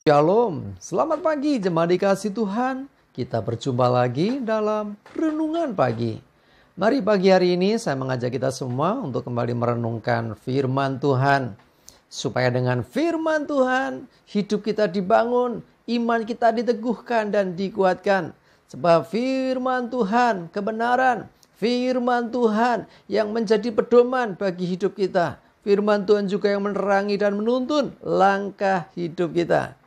Shalom, selamat pagi jemaat dikasih Tuhan. Kita berjumpa lagi dalam Renungan Pagi. Mari pagi hari ini saya mengajak kita semua untuk kembali merenungkan firman Tuhan. Supaya dengan firman Tuhan, hidup kita dibangun, iman kita diteguhkan dan dikuatkan. Sebab firman Tuhan, kebenaran, firman Tuhan yang menjadi pedoman bagi hidup kita. Firman Tuhan juga yang menerangi dan menuntun langkah hidup kita.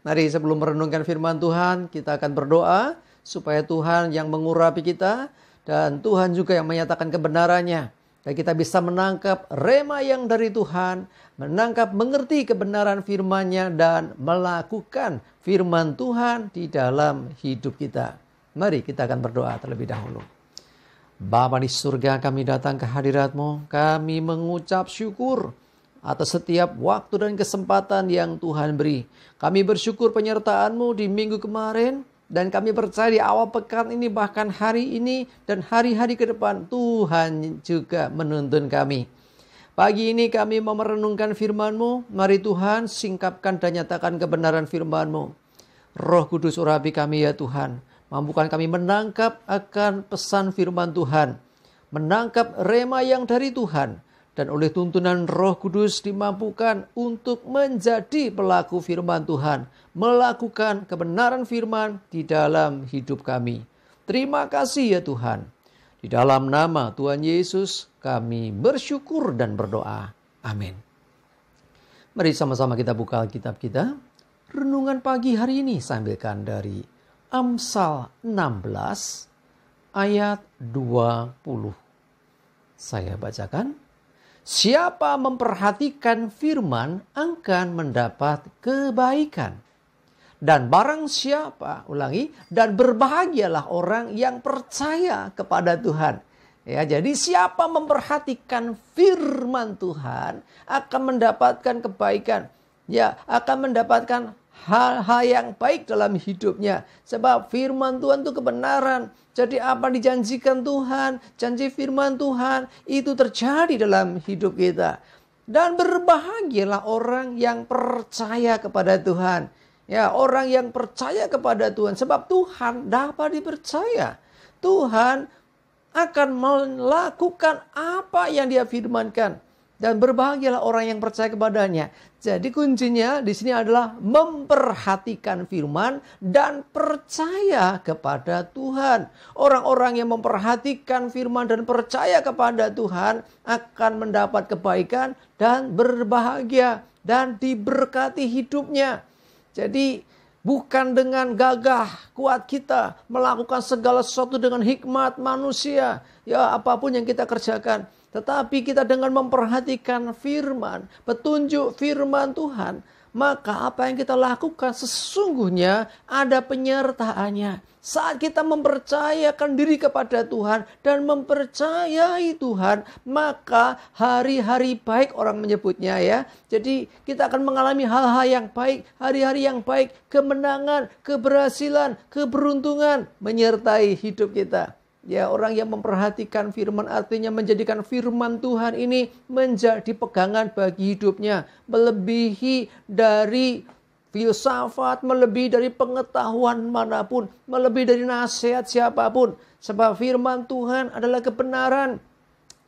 Mari sebelum merenungkan firman Tuhan, kita akan berdoa supaya Tuhan yang mengurapi kita dan Tuhan juga yang menyatakan kebenarannya. Dan kita bisa menangkap rema yang dari Tuhan, mengerti kebenaran firman-Nya dan melakukan firman Tuhan di dalam hidup kita. Mari kita akan berdoa terlebih dahulu. Bapa di surga, kami datang ke hadirat-Mu, kami mengucap syukur atas setiap waktu dan kesempatan yang Tuhan beri. Kami bersyukur penyertaan-Mu di minggu kemarin, dan kami percaya di awal pekan ini, bahkan hari ini dan hari-hari ke depan, Tuhan juga menuntun kami. Pagi ini kami mau merenungkan firman-Mu. Mari Tuhan singkapkan dan nyatakan kebenaran firman-Mu. Roh Kudus urapi kami ya Tuhan. Mampukan kami menangkap akan pesan firman Tuhan, menangkap rema yang dari Tuhan, dan oleh tuntunan Roh Kudus dimampukan untuk menjadi pelaku firman Tuhan, melakukan kebenaran firman di dalam hidup kami. Terima kasih ya Tuhan. Di dalam nama Tuhan Yesus kami bersyukur dan berdoa. Amin. Mari sama-sama kita buka Alkitab kita. Renungan pagi hari ini saya ambilkan dari Amsal 16 ayat 20. Saya bacakan. Siapa memperhatikan firman akan mendapat kebaikan. Dan barang siapa, dan berbahagialah orang yang percaya kepada Tuhan. Ya, jadi siapa memperhatikan firman Tuhan akan mendapatkan kebaikan. Ya, akan mendapatkan hal-hal yang baik dalam hidupnya. Sebab firman Tuhan itu kebenaran. Jadi apa dijanjikan Tuhan, janji firman Tuhan itu terjadi dalam hidup kita. Dan berbahagialah orang yang percaya kepada Tuhan. Ya, orang yang percaya kepada Tuhan. Sebab Tuhan dapat dipercaya. Tuhan akan melakukan apa yang Dia firmankan. Dan berbahagialah orang yang percaya kepadanya. Jadi kuncinya di sini adalah memperhatikan firman dan percaya kepada Tuhan. Orang-orang yang memperhatikan firman dan percaya kepada Tuhan akan mendapat kebaikan dan berbahagia dan diberkati hidupnya. Jadi bukan dengan gagah kuat kita melakukan segala sesuatu dengan hikmat manusia. Ya, apapun yang kita kerjakan. Tetapi kita dengan memperhatikan firman, petunjuk firman Tuhan, maka apa yang kita lakukan sesungguhnya ada penyertaannya. Saat kita mempercayakan diri kepada Tuhan dan mempercayai Tuhan, maka hari-hari baik orang menyebutnya ya. Jadi kita akan mengalami hal-hal yang baik, hari-hari yang baik, kemenangan, keberhasilan, keberuntungan menyertai hidup kita. Ya, orang yang memperhatikan firman artinya menjadikan firman Tuhan ini menjadi pegangan bagi hidupnya. Melebihi dari filsafat, melebihi dari pengetahuan manapun, melebihi dari nasihat siapapun. Sebab firman Tuhan adalah kebenaran.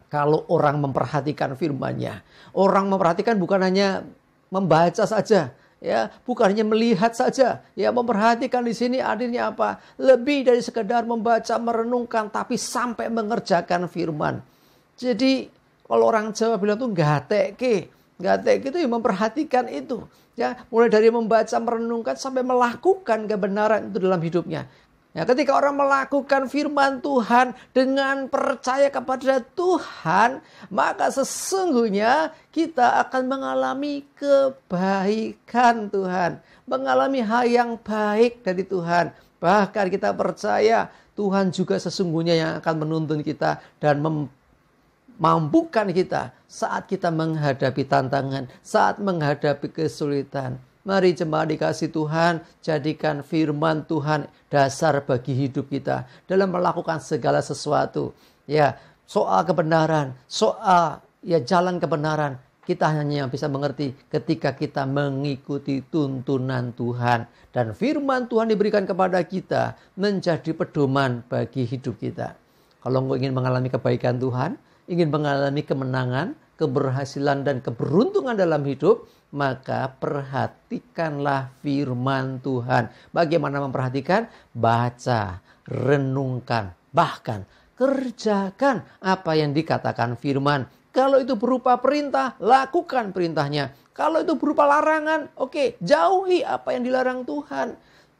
Kalau orang memperhatikan firman-Nya, orang memperhatikan bukan hanya membaca saja. Ya, bukan hanya melihat saja. Ya, memperhatikan di sini artinya apa? Lebih dari sekedar membaca, merenungkan, tapi sampai mengerjakan firman. Jadi, kalau orang Jawa bilang tuh gateke. Gateke itu memperhatikan itu. Ya, mulai dari membaca, merenungkan sampai melakukan kebenaran itu dalam hidupnya. Ya, ketika orang melakukan firman Tuhan dengan percaya kepada Tuhan, maka sesungguhnya kita akan mengalami kebaikan Tuhan. Mengalami hal yang baik dari Tuhan. Bahkan kita percaya Tuhan juga sesungguhnya yang akan menuntun kita dan memampukan kita saat kita menghadapi tantangan, saat menghadapi kesulitan. Mari jemaat dikasih Tuhan, jadikan firman Tuhan dasar bagi hidup kita dalam melakukan segala sesuatu. Ya, soal kebenaran, soal jalan kebenaran, Kita hanya bisa mengerti ketika kita mengikuti tuntunan Tuhan. Dan firman Tuhan diberikan kepada kita menjadi pedoman bagi hidup kita. Kalau engkau ingin mengalami kebaikan Tuhan, ingin mengalami kemenangan, keberhasilan dan keberuntungan dalam hidup, maka perhatikanlah firman Tuhan. Bagaimana memperhatikan? Baca, renungkan, bahkan kerjakan apa yang dikatakan firman. Kalau itu berupa perintah, lakukan perintahnya. Kalau itu berupa larangan, oke, jauhi apa yang dilarang Tuhan.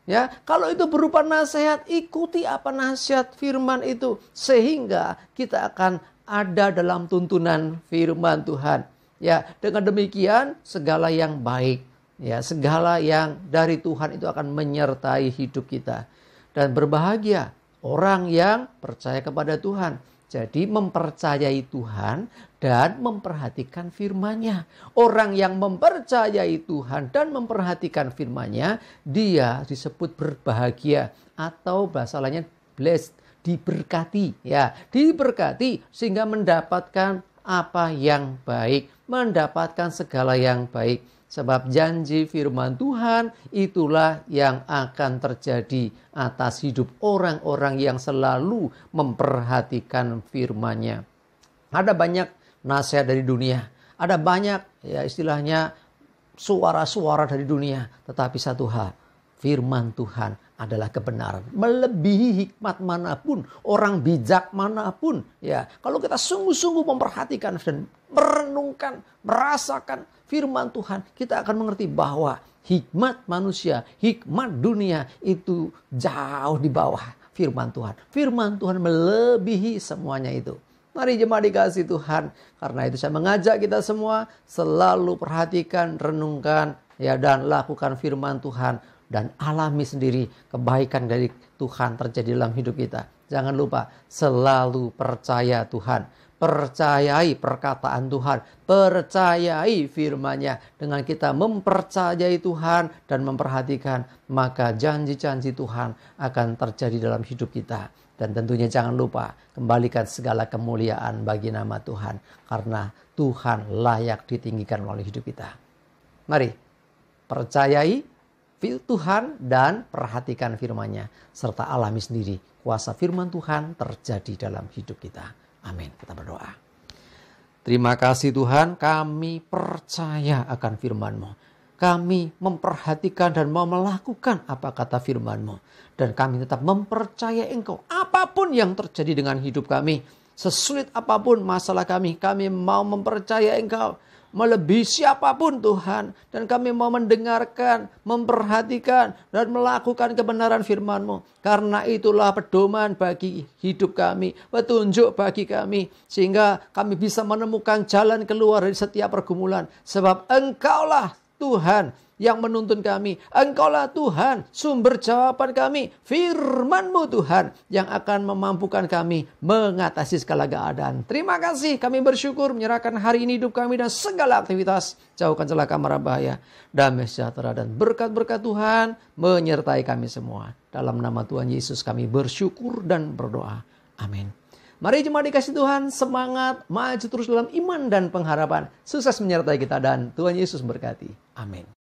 Ya, kalau itu berupa nasihat, ikuti apa nasihat firman itu, sehingga kita akan ada dalam tuntunan firman Tuhan. Ya, dengan demikian segala yang baik, ya, segala yang dari Tuhan itu akan menyertai hidup kita. Dan berbahagia orang yang percaya kepada Tuhan. Jadi mempercayai Tuhan dan memperhatikan firman-Nya. Orang yang mempercayai Tuhan dan memperhatikan firman-Nya, dia disebut berbahagia atau bahasa lainnya blessed, diberkati. Ya, diberkati sehingga mendapatkan apa yang baik, mendapatkan segala yang baik. Sebab janji firman Tuhan itulah yang akan terjadi atas hidup orang-orang yang selalu memperhatikan firman-Nya. Ada banyak nasihat dari dunia. Ada banyak ya istilahnya suara-suara dari dunia. Tetapi satu hal, firman Tuhan adalah kebenaran. Melebihi hikmat manapun, orang bijak manapun. Ya, kalau kita sungguh-sungguh memperhatikan dan merenungkan, merasakan firman Tuhan, kita akan mengerti bahwa hikmat manusia, hikmat dunia itu jauh di bawah firman Tuhan. Firman Tuhan melebihi semuanya itu. Mari jemaat dikasih Tuhan, karena itu saya mengajak kita semua selalu perhatikan, renungkan, ya, dan lakukan firman Tuhan. Dan alami sendiri kebaikan dari Tuhan terjadi dalam hidup kita. Jangan lupa selalu percaya Tuhan. Percayai perkataan Tuhan. Percayai firman-Nya. Dengan kita mempercayai Tuhan dan memperhatikan, maka janji-janji Tuhan akan terjadi dalam hidup kita. Dan tentunya jangan lupa kembalikan segala kemuliaan bagi nama Tuhan. Karena Tuhan layak ditinggikan melalui hidup kita. Mari percayai Tuhan dan perhatikan firman-Nya. Serta alami sendiri kuasa firman Tuhan terjadi dalam hidup kita. Amin. Kita berdoa. Terima kasih Tuhan, kami percaya akan firman-Mu. Kami memperhatikan dan mau melakukan apa kata firman-Mu. Dan kami tetap mempercayai Engkau. Apapun yang terjadi dengan hidup kami, sesulit apapun masalah kami mau mempercayai Engkau. Melebihi siapapun Tuhan. Dan kami mau mendengarkan, memperhatikan, dan melakukan kebenaran firman-Mu. Karena itulah pedoman bagi hidup kami, petunjuk bagi kami. Sehingga kami bisa menemukan jalan keluar dari setiap pergumulan. Sebab Engkaulah Tuhan yang menuntun kami. Engkaulah Tuhan sumber jawaban kami. Firman-Mu Tuhan yang akan memampukan kami mengatasi segala keadaan. Terima kasih, kami bersyukur menyerahkan hari ini hidup kami dan segala aktivitas. Jauhkan celaka mara bahaya. Damai sejahtera dan berkat-berkat Tuhan menyertai kami semua. Dalam nama Tuhan Yesus kami bersyukur dan berdoa. Amin. Mari jemaat dikasih Tuhan, semangat, maju terus dalam iman dan pengharapan. Sukses menyertai kita dan Tuhan Yesus berkati. Amin.